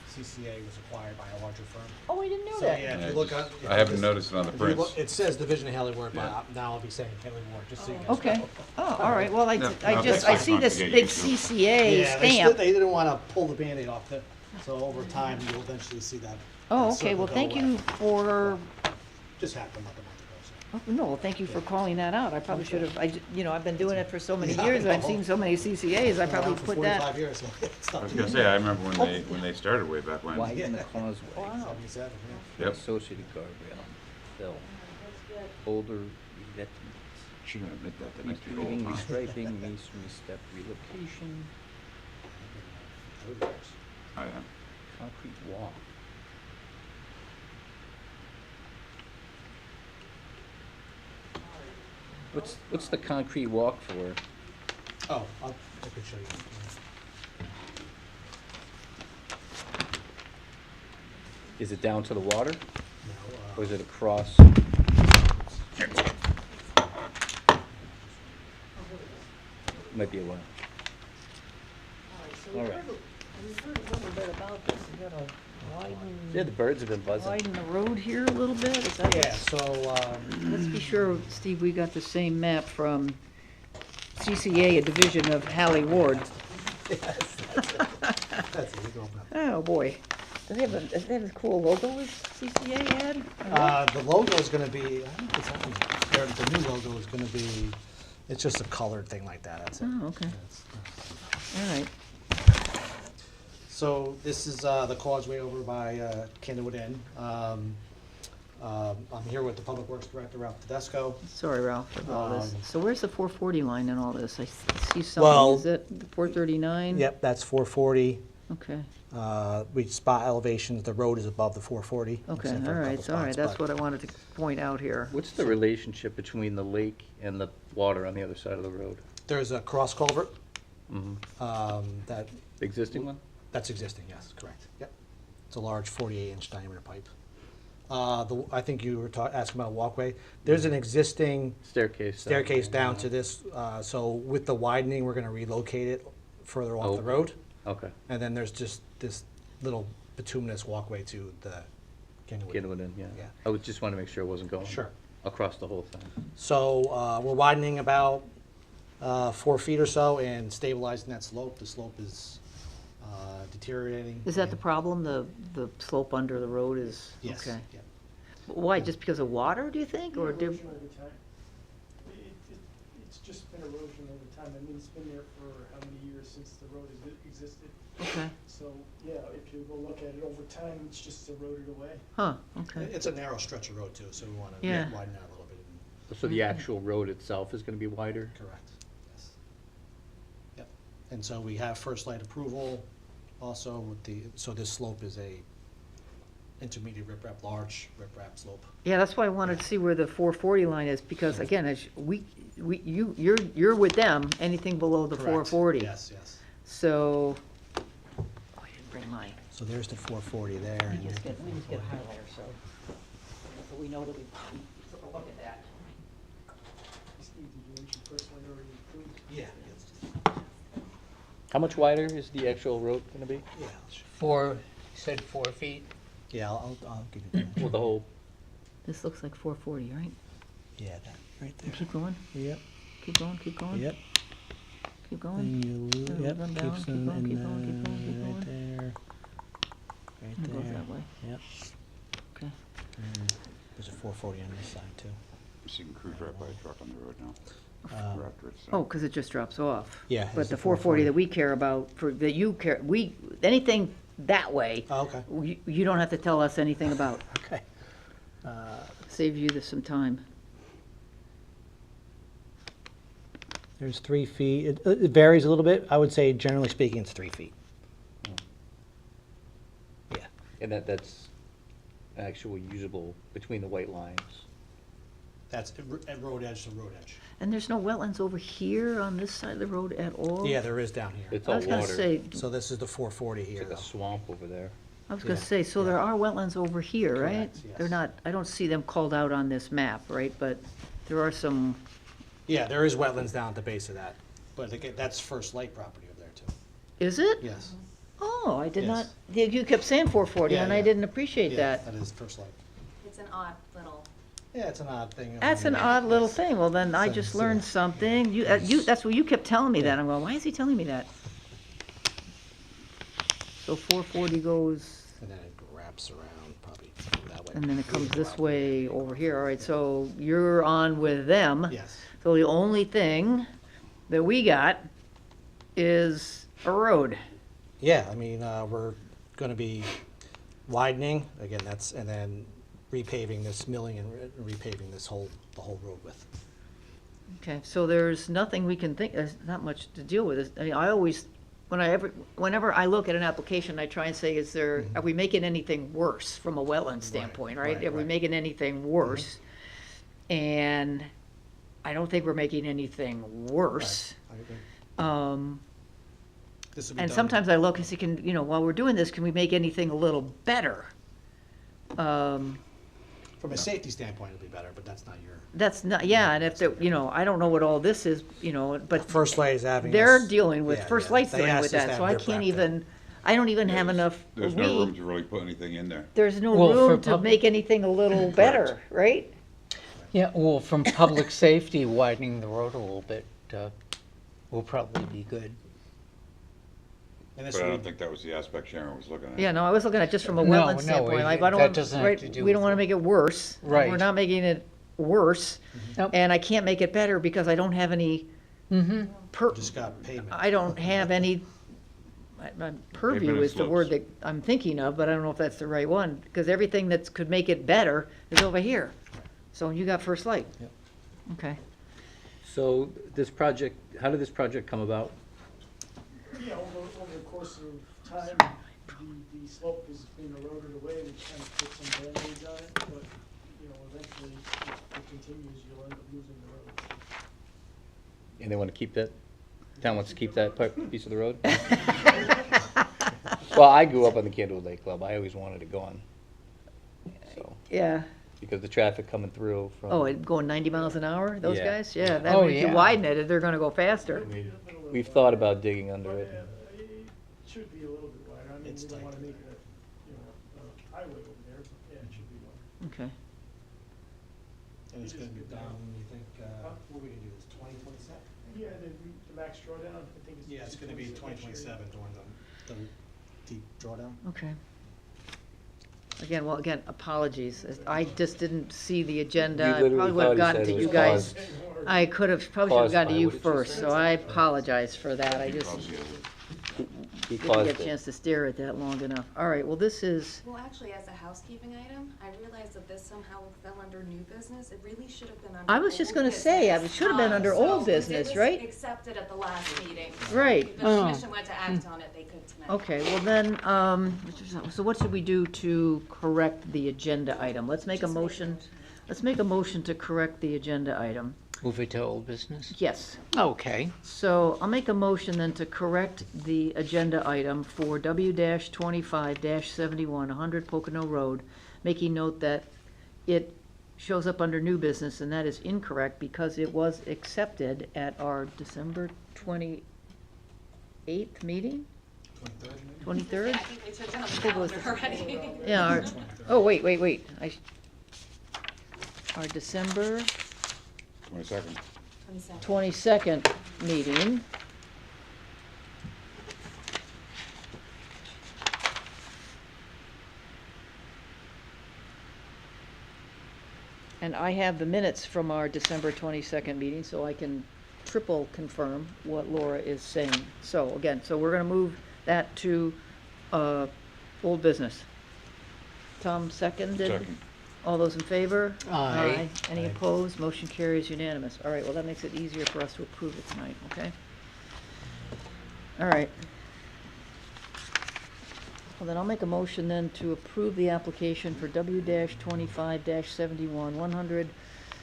CCA was acquired by a larger firm. Oh, I didn't know So, that. yeah, if Yeah, you look just- at. I haven't noticed it on the if you prints. look- It says Division of Haley Ward, but Yeah. now I'll be saying Haley Ward, just so you guys Okay. know. Oh, all right, well, No, I no, just, that's I fine. see this Get big used to it. CCA Yeah, stamp. they didn't wanna pull the Band-Aid off it, so over time, you'll eventually see that. Oh, that okay, circle well, go thank away. you for, Just happened like a month ago, so. oh, no, well, thank you for calling that out. I probably should have, I've been doing it for so many Yeah, I years, I've know. seen so many CCAs, I Been probably around for put 45 that. years, so it's I not. was gonna say, I remember when they started way back when. Widen the causeway. Wow. 77, yeah. Yep. Associated guardrail. Fill. Boulder revetment. She gonna admit that the next year. Paving, restriping, masonry step relocation, Oh, yeah. concrete walk. What's the concrete walk for? Oh, I could show you. Is it down to the water, No, or is it across? Might be a while. All All right. We've heard a little bit about this, you gotta Yeah, the birds have been buzzing. widen the road here a little bit, is that? Yeah, so, Let's be sure, Steve, we got the same map from CCA, a division of Hallie Ward. that's it, we go back. Oh, boy. Does they have a cool logo as CCA had? The logo is gonna be, I don't know if it's on there. The new logo is gonna be, it's just a colored thing like that, that's it. Oh, okay. That's- All right. So this is the causeway over by Candlewood Inn. I'm here with the Public Works Director, Ralph Tedesco. Sorry, Ralph, for all this. Um, So where's the 440 line in all this? I see Well- something, is it 439? Yep, that's 440. Okay, We spot elevations, the road is above the 440. okay, except for all a right, couple all right, spots, that's but- what I wanted to point out here. What's the relationship between the lake and the water on the other side of the road? There's a cross culvert Mm-hmm. that, The existing one? that's existing, yes, correct, yep. It's a large 48-inch diameter pipe. I think you were asking about a walkway. There's an existing Staircase. down to this, so with the widening, we're gonna relocate it further off the Oh. road. Okay. And then there's just this little bituminous walkway to the Candlewood. Get it in, yeah. Yeah. I would just want to make sure it wasn't going. Sure. Across the whole thing. So we're widening about 4 feet or so and stabilizing that slope. The slope is deteriorating. Is that the and- problem, the slope under the road is? Yes. Okay. yeah. Why, just because of water, do you think, or did? Erosion over time. It's just been erosion over time. I mean, it's been there for how many years since the road has existed? Okay, So, yeah, if you go look at it over time, it's just eroded away. huh, okay. It's a narrow stretch of road too, so we want to Yeah. widen that a little bit. So the actual road itself is going to be wider? Correct, yes. Yep, and so we have first light approval also with the, so this slope is a intermediate riprap, large riprap slope. Yeah, that's why I wanted to see where the 440 line is, because again, as you're with them, anything below the Correct. 440. Yes, yes. So, oh, I didn't bring mine. So there's the 440 there. We and just get a highlighter, so we know that we took a look at that. Steve, did you mention first light already approved? Yeah. How much wider is the actual road going to be? Yeah, Said 4 feet. yeah, I'll give you that. Well, the whole, This looks like 440, right? Yeah, that right there. Keep going, Yep, keep going, keep going. yep. Keep going. And you lose, Yeah, yep, run down, keeps keep them going, in keep going, keep going, keep right going. there. Right And it goes there. that way. Yep. Okay. And there's a 440 on this side too. So you can cruise right by a truck on the road now. Or after it's Oh, because it just drops off. Yeah, But it's the the 440 that 440. we care about, that you care, anything that way, Oh, okay. you don't have to tell us anything about. Okay. Save you some time. There's 3 feet. It varies a little bit. I would say generally speaking, it's 3 feet. Yeah. And that's actual usable between the white lines. That's at road edge to road edge. And there's no wetlands over here on this side of the road at all? Yeah, there is down here. It's I all was gonna water. say, So this is the 440 It's here, like though. a swamp over there. I was gonna Yeah, say, so there yeah. are wetlands over here, right? Correct, They're yes. not, I don't see them called out on this map, right? But there are some, Yeah, there is wetlands down at the base of that. But again, that's First Light property over there, too. is it? Yes. Oh, I did not, Yes. you kept saying 440 Yeah, and I yeah. didn't appreciate Yeah, that. that is First Light. It's an odd little. Yeah, it's an odd thing. That's an odd little thing. Well, then I just learned something. That's what you kept telling me that. I'm going, why is he telling me that? So 440 goes, And then it wraps around probably that way. and then it comes this way over here. All right, so you're on with them. Yes. So the only thing that we got is a road. Yeah, I mean, we're gonna be widening, again, and then repaving this, milling and repaving the whole road width. Okay, so there's nothing we can think, there's not much to deal with. I mean, I always, whenever I look at an application, I try and say, are we making anything worse from a wetland standpoint, right? right, Are we right. making anything worse? And I don't think we're making anything worse. I agree. This will be And done- sometimes I look and see, while we're doing this, can we make anything a little better? From a safety standpoint, it'll be better, but that's not your. That's not, yeah, and if, I don't know what all this is, but First Light is having. they're us- dealing with, yeah, First yeah. Light's They dealing asked with us to that, so have I their can't back there. I don't even have enough, There's no room to really put anything in there. there's no Well, for room to pub- make anything a little better, right? Yeah, well, from public safety, widening the road a little bit will probably be good. And this But I will don't be- think that was the aspect Sharon was looking at. Yeah, no, I was looking at just from a No, wetland no, standpoint, like, it- I don't that want, doesn't have right, to do we don't with wanna it. make it worse. and Right. We're not making it worse, Nope. and I can't make it better because I don't have any Just got pavement. I don't have any, purview Pavement is and the word slopes. that I'm thinking of, but I don't know if that's the right one, because everything that could make it better is over here. So you got First Light. Yep. Okay. So this project, how did this project come about? Yeah, over the course of time, the slope has been eroded away, we kind of put some band-aids on it, but, eventually, if it continues, you'll end up losing the road. And they want to keep that, town wants to keep that piece of the road? Well, I grew up on the Candlewood Lake Club. I always wanted it gone. So, Yeah. because the traffic coming through from. Oh, it going 90 miles an hour, those Yeah. guys? Yeah, that Oh, way if you yeah. widen it, they're gonna go faster. We've thought about digging under it. It should be a little bit wider, I mean, It's we don't tight. wanna make it a highway over there, but yeah, it should be wider. Okay. And it's gonna be down, you think, what are we gonna do, this 2027? Yeah, the max drawdown, I think it's. Yeah, it's gonna be 2027 during the deep drawdown. Okay. Again, apologies. I just didn't see the agenda. I literally probably would have thought he gotten said to it you was guys. caused- I probably should have caused gotten to by you what did you first, say? so I apologize for that. I just He didn't caused get a it. chance to stare at that long enough. All right, well, this is, Well, actually, as a housekeeping item, I realized that this somehow fell under new business. It really should have been under I was just old gonna say, business. it should have been under So, old 'cause business, It right? was accepted at the last meeting. Right. If the Oh. commission went to act on it, they could tonight. okay, well then, so what should we do to correct the agenda item? Let's make a motion to correct the agenda item. Move it to old business? Yes. Okay. So I'll make a motion then to correct the agenda item for W-25-71, 100 Pocono Road, making note that it shows up under new business, and that is incorrect because it was accepted at our December 28th meeting? 23rd? I think we took it on the think it was calendar already. Yeah, wait. Our December 22nd. 22nd meeting. And I have the minutes from our December 22nd meeting, so I can triple confirm what Laura is saying. So again, so we're going to move that to old business. Tom seconded. Second. All those in favor? Aye. Any Aye. opposed? Motion carries unanimous. All right, well, that makes it easier for us to approve it tonight, okay? All right. Well, then I'll make a motion then to approve the application for W-25-71, 100,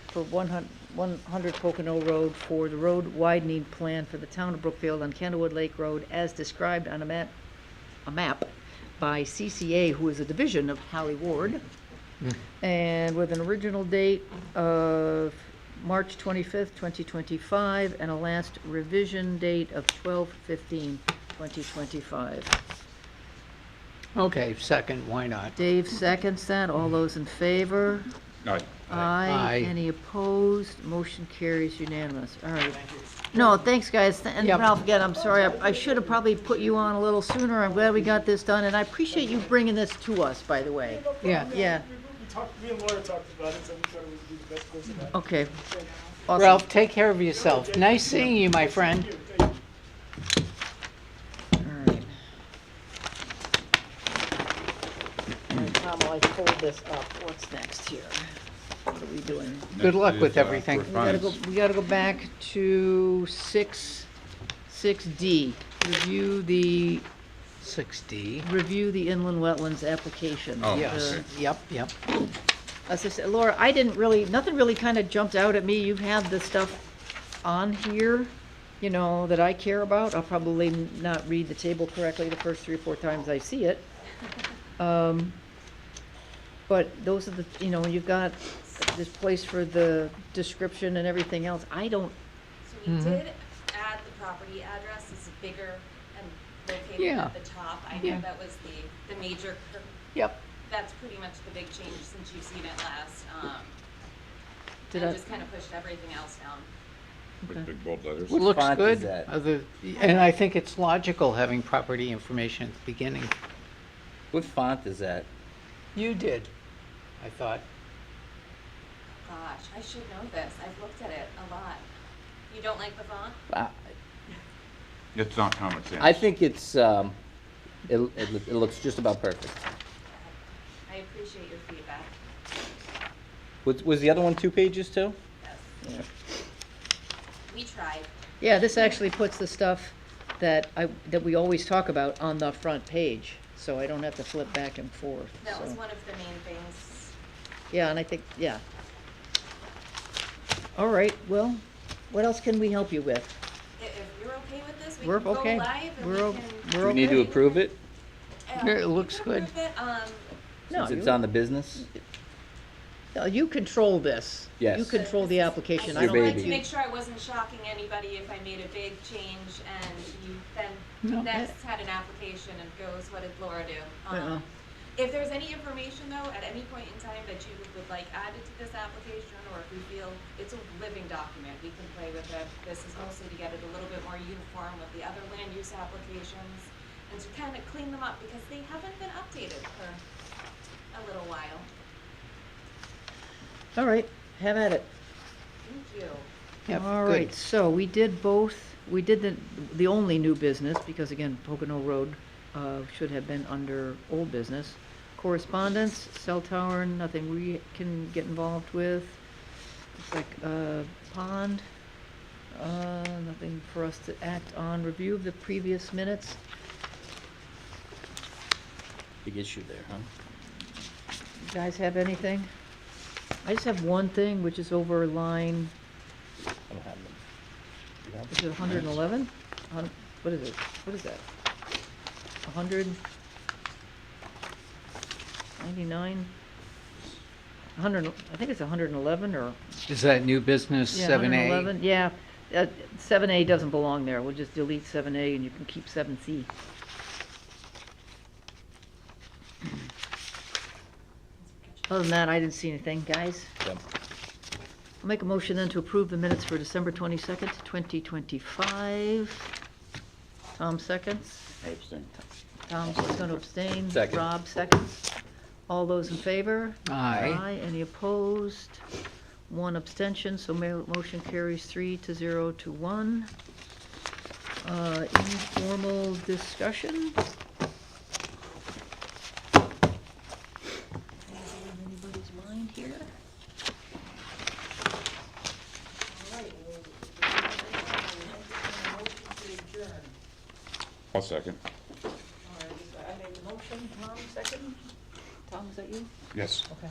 for 100 Pocono Road for the road widening plan for the town of Brookfield on Candlewood Lake Road as described on a map by CCA, who is a division of Hallie Ward, and with an original date of March 25th, 2025, and a last revision date of 12/15/2025. Okay, second, why not? Dave seconds that. All those in favor? Aye. Aye. Any opposed? Motion carries unanimous. All right. No, thanks, guys. And Yep. Ralph, again, I'm sorry. I should have probably put you on a little sooner. I'm glad we got this done, and I appreciate you bringing this to us, by the way. Yeah. Yeah. Me and Laura talked about it, so we thought it would be the best course of action. Okay. Awesome. Ralph, take care of yourself. Nice seeing you, my friend. All right. All right, Tom, while I fold this up, what's next here? What are we doing? Good luck Next with is, everything. We gotta go back to 6D. Review the inland wetlands application. Oh, Yes, okay. yep. As I said, Laura, nothing really kind of jumped out at me. You've had the stuff on here, that I care about. I'll probably not read the table correctly the first 3 or 4 times I see it. But those are the, you've got this place for the description and everything else. So we did add the property address. It's bigger and located Yeah. at the top. I Yeah. know that was the major, Yep. that's pretty much the big change since you've seen it last. Did and I- just kind of pushed everything else down. With big bold letters. Looks font is good. that? And I think it's logical having property information at the beginning. What font is that? You did, I thought. Gosh, I should know this. I've looked at it a lot. You don't like the font? It's not common sense. I think it's, it looks just about perfect. I appreciate your feedback. Was the other one 2 pages too? Yes. We tried. Yeah, this actually puts the stuff that we always talk about on the front page, so I don't have to flip back and forth. That was so. one of the main things. Yeah, and I think, yeah. All right, well, what else can we help you with? If you're okay with this, we We're can go okay. live and We're we can. Do we need to approve it Yeah, it we looks can good. approve it. No, since it's you- on the business? You control this. Yes. You control the application. I I just don't wanted think to you. make sure I wasn't shocking anybody if I made a big change and you then No, next had an application and goes, what did Laura do? Uh-uh. If there's any information though, at any point in time that you would like added to this application, or if we feel it's a living document, we can play with it. This is mostly to get it a little bit more uniform with the other land use applications and to kind of clean them up because they haven't been updated for a little while. All right, have at it. Thank you. Yep, All good. right, so we did the only new business, because again, Pocono Road should have been under old business. Correspondence, cell tower, nothing we can get involved with. Looks like pond, nothing for us to act on. Review of the previous minutes. Big issue there, huh? You guys have anything? I just have one thing, which is over line, I don't have them. You have is it 111? What is it? What is that? 199? 100, I think it's 111 or, Is that new business, yeah, 7A? 111. Yeah, 7A doesn't belong there. We'll just delete 7A and you can keep 7C. Other than that, I didn't see anything, guys. them. I'll make a motion then to approve the minutes for December 22nd, 2025. Tom seconds. I abstain. Tom's going to abstain. Second. Rob seconds. All those in favor? Aye. Any opposed? One abstention, so motion carries 3-0 to 1. Informal discussion? Anybody's mind here? All right, well, motion to adjourn. I'll second. All right, I made the motion, Tom second? Tom, is that you? Yes. Okay.